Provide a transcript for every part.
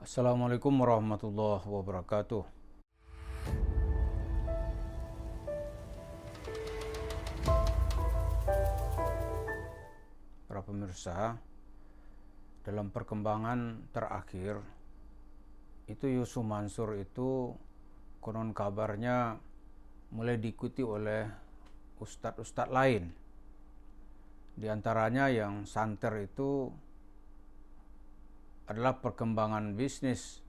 Assalamualaikum warahmatullahi wabarakatuh. Para pemirsa, dalam perkembangan terakhir itu Yusuf Mansur itu konon kabarnya mulai diikuti oleh ustadz-ustadz lain. Di antaranya yang santer itu adalah perkembangan bisnis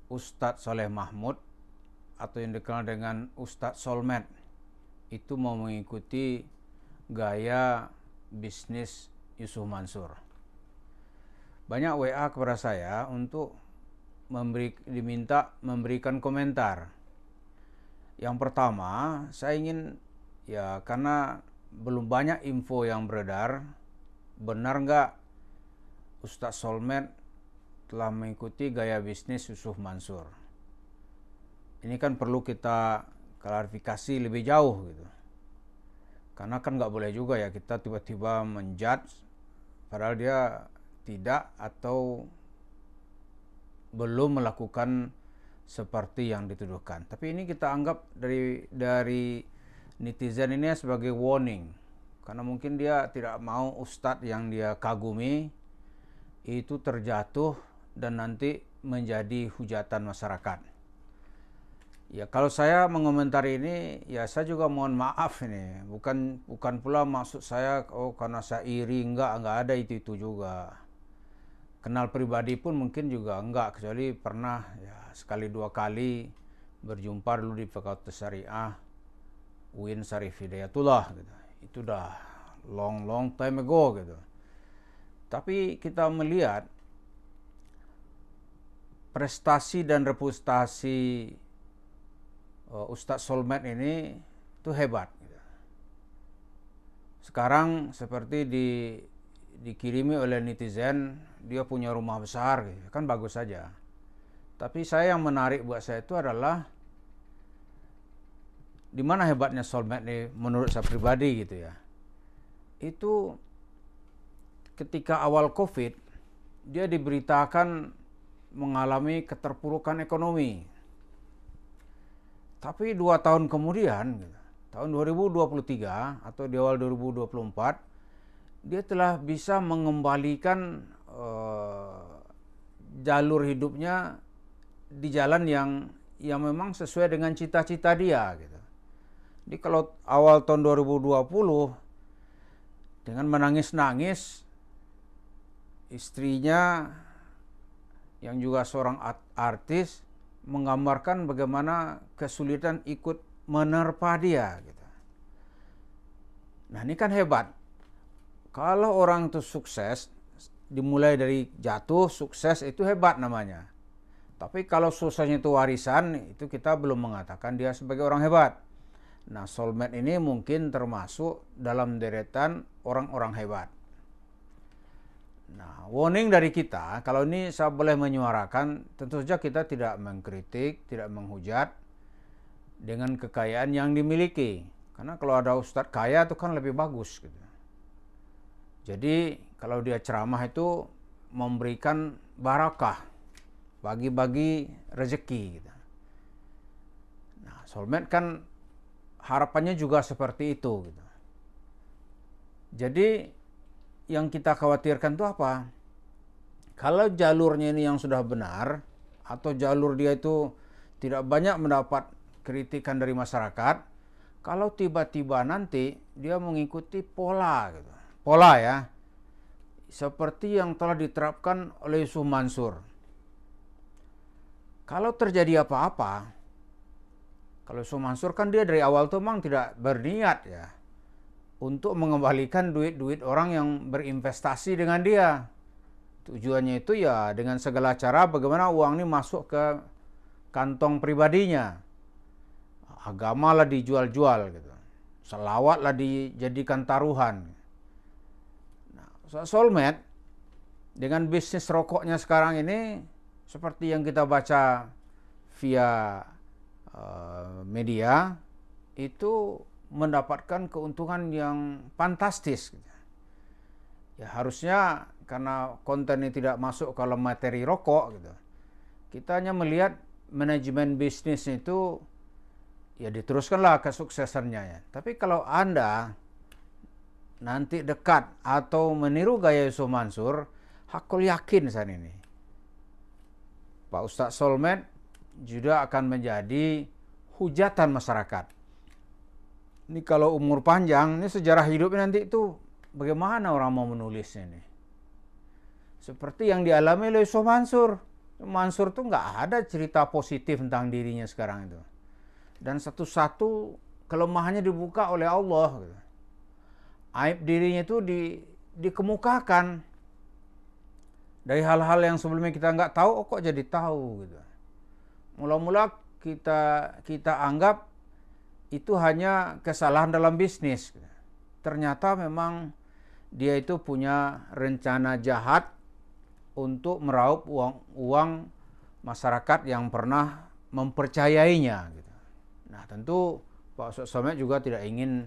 Ustadz Soleh Mahmud atau yang dikenal dengan Ustadz Solmed. Itu mau mengikuti gaya bisnis Yusuf Mansur. Banyak WA kepada saya untuk diminta memberikan komentar. Yang pertama, saya ingin karena belum banyak info yang beredar, benar nggak Ustadz Solmed telah mengikuti gaya bisnis Yusuf Mansur? Ini kan perlu kita klarifikasi lebih jauh gitu. Karena kan nggak boleh juga ya kita tiba-tiba menjudge padahal dia tidak atau belum melakukan seperti yang dituduhkan. Tapi ini kita anggap dari netizen ini sebagai warning. Karena mungkin dia tidak mau ustadz yang dia kagumi itu terjatuh dan nanti menjadi hujatan masyarakat. Ya kalau saya mengomentari ini, ya saya juga mohon maaf ini. Bukan pula maksud saya karena saya iri, enggak ada itu juga. Kenal pribadi pun mungkin juga enggak, kecuali pernah ya sekali dua kali berjumpa dulu di Fakultas Syariah UIN Syarif Hidayatullah gitu. Itu udah long time ago gitu. Tapi kita melihat prestasi dan reputasi Ustadz Solmed ini itu hebat. Sekarang seperti dikirimi oleh netizen, dia punya rumah besar, gitu. Kan bagus saja. Tapi yang menarik buat saya itu adalah di mana hebatnya Solmed ini menurut saya pribadi gitu ya. Itu ketika awal COVID, dia diberitakan mengalami keterpurukan ekonomi. Tapi 2 tahun kemudian, tahun 2023 atau di awal 2024, dia telah bisa mengembalikan jalur hidupnya di jalan yang memang sesuai dengan cita-cita dia. Gitu. Jadi kalau awal tahun 2020, dengan menangis-nangis, istrinya yang juga seorang artis menggambarkan bagaimana kesulitan ikut menerpa dia gitu. Nah ini kan hebat. Kalau orang itu sukses, dimulai dari jatuh, sukses itu hebat namanya. Tapi kalau suksesnya itu warisan, itu kita belum mengatakan dia sebagai orang hebat. Nah Solmed ini mungkin termasuk dalam deretan orang-orang hebat. Nah, warning dari kita, kalau ini saya boleh menyuarakan, tentu saja kita tidak mengkritik, tidak menghujat dengan kekayaan yang dimiliki. Karena kalau ada ustadz kaya itu kan lebih bagus. Gitu. Jadi kalau dia ceramah itu memberikan barakah, bagi-bagi rezeki. Gitu. Nah, Solmed kan harapannya juga seperti itu. Gitu. Jadi yang kita khawatirkan itu apa? Kalau jalurnya ini yang sudah benar, atau jalur dia itu tidak banyak mendapat kritikan dari masyarakat, kalau tiba-tiba nanti dia mengikuti pola, gitu. Pola ya, seperti yang telah diterapkan oleh Yusuf Mansur. Kalau terjadi apa-apa, kalau Yusuf Mansur kan dia dari awal tuh memang tidak berniat ya untuk mengembalikan duit-duit orang yang berinvestasi dengan dia. Tujuannya itu ya dengan segala cara bagaimana uang ini masuk ke kantong pribadinya. Agama lah dijual-jual gitu. Selawat lah dijadikan taruhan. Nah, Solmed dengan bisnis rokoknya sekarang ini seperti yang kita baca via media itu mendapatkan keuntungan yang fantastis. Ya harusnya karena konten ini tidak masuk kalau materi rokok gitu. Kita hanya melihat manajemen bisnis itu ya diteruskanlah kesuksesannya ya. Tapi kalau Anda nanti dekat atau meniru gaya Yusuf Mansur, aku yakin saat ini Pak Ustadz Solmed juga akan menjadi hujatan masyarakat. Ini kalau umur panjang, ini sejarah hidupnya nanti itu bagaimana orang mau menulisnya ini. Seperti yang dialami oleh Yusuf Mansur. Mansur tuh nggak ada cerita positif tentang dirinya sekarang itu. Dan satu-satu kelemahannya dibuka oleh Allah. Gitu. Aib dirinya itu dikemukakan. Dari hal-hal yang sebelumnya kita nggak tahu, kok jadi tahu gitu. Mula-mula kita anggap itu hanya kesalahan dalam bisnis. Ternyata memang dia itu punya rencana jahat untuk meraup uang masyarakat yang pernah mempercayainya. Gitu. Nah tentu Pak Ustadz Solmed juga tidak ingin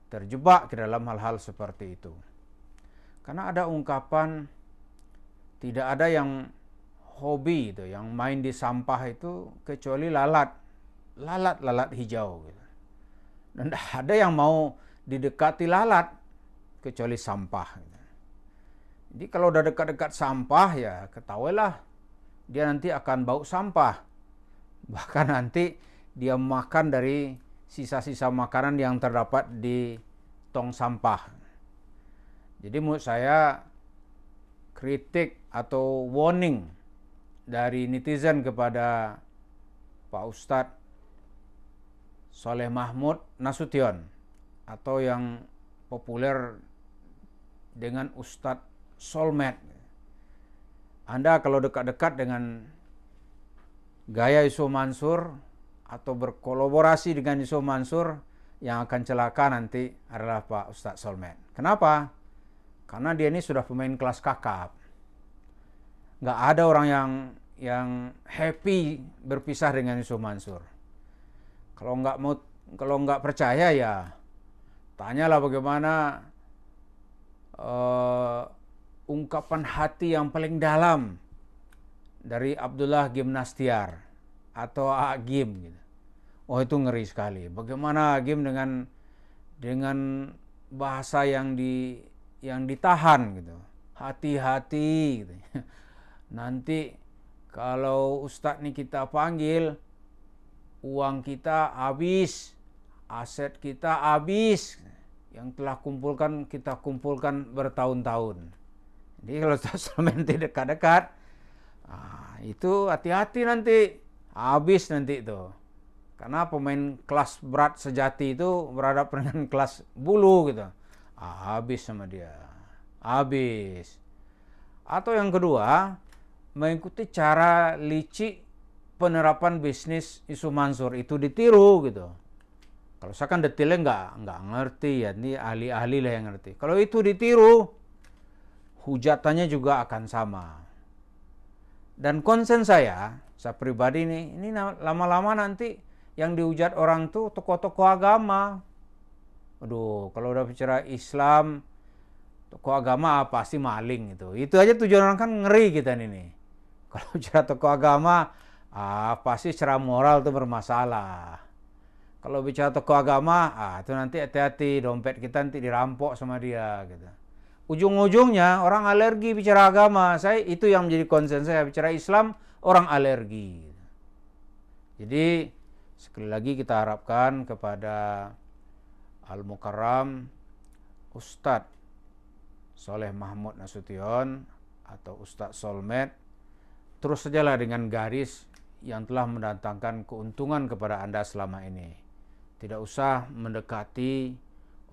terjebak ke dalam hal-hal seperti itu. Karena ada ungkapan tidak ada yang hobi itu, yang main di sampah itu kecuali lalat hijau gitu. Dan tidak ada yang mau didekati lalat kecuali sampah gitu. Jadi kalau udah dekat-dekat sampah ya ketahuilah dia nanti akan bau sampah. Bahkan nanti dia makan dari sisa-sisa makanan yang terdapat di tong sampah. Jadi menurut saya kritik atau warning dari netizen kepada Pak Ustadz Soleh Mahmud Nasution atau yang populer dengan Ustadz Solmed. Anda kalau dekat-dekat dengan gaya Yusuf Mansur atau berkolaborasi dengan Yusuf Mansur, yang akan celaka nanti adalah Pak Ustadz Solmed. Kenapa? Karena dia ini sudah pemain kelas kakap. Nggak ada orang yang happy berpisah dengan Yusuf Mansur. Kalau nggak percaya ya tanyalah bagaimana ungkapan hati yang paling dalam dari Abdullah Gimnastiar atau Agim gitu. Oh itu ngeri sekali. Bagaimana Agim dengan bahasa yang ditahan gitu. Hati-hati gitu. Nanti kalau Ustadz nih kita panggil, uang kita habis, aset kita habis, yang telah kita kumpulkan bertahun-tahun. Jadi kalau Ustadz Solmed dekat-dekat, itu hati-hati nanti, habis nanti itu. Karena pemain kelas berat sejati itu berhadapan dengan kelas bulu gitu. Habis sama dia, habis. Atau yang kedua, mengikuti cara licik penerapan bisnis Yusuf Mansur itu ditiru gitu. Kalau saya kan detailnya nggak ngerti ya, ini ahli-ahli lah yang ngerti. Kalau itu ditiru, hujatannya juga akan sama. Dan konsen saya pribadi ini lama-lama nanti yang dihujat orang tuh tokoh-tokoh agama. Aduh, kalau udah bicara Islam, tokoh agama pasti maling gitu. Itu aja tujuan orang kan ngeri kita ini. Kalau bicara tokoh agama, pasti secara moral itu bermasalah. Kalau bicara tokoh agama, itu nanti hati-hati, dompet kita nanti dirampok sama dia gitu. Ujung-ujungnya orang alergi bicara agama. Itu yang menjadi concern saya, bicara Islam orang alergi. Jadi sekali lagi kita harapkan kepada Al-Mukarram Ustadz Soleh Mahmud Nasution atau Ustadz Solmed, terus sajalah dengan garis yang telah mendatangkan keuntungan kepada Anda selama ini. Tidak usah mendekati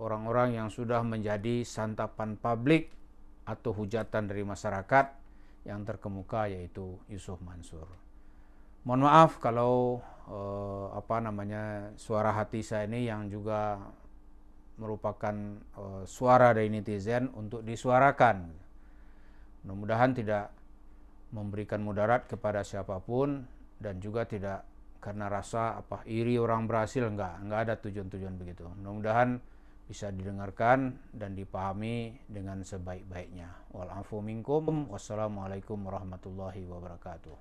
orang-orang yang sudah menjadi santapan publik atau hujatan dari masyarakat yang terkemuka, yaitu Yusuf Mansur. Mohon maaf kalau suara hati saya ini yang juga merupakan suara dari netizen untuk disuarakan. Mudah-mudahan tidak memberikan mudarat kepada siapapun dan juga tidak karena rasa iri orang berhasil, enggak ada tujuan-tujuan begitu. Mudah-mudahan bisa didengarkan dan dipahami dengan sebaik-baiknya. Wal afu minkum. Wassalamualaikum warahmatullahi wabarakatuh.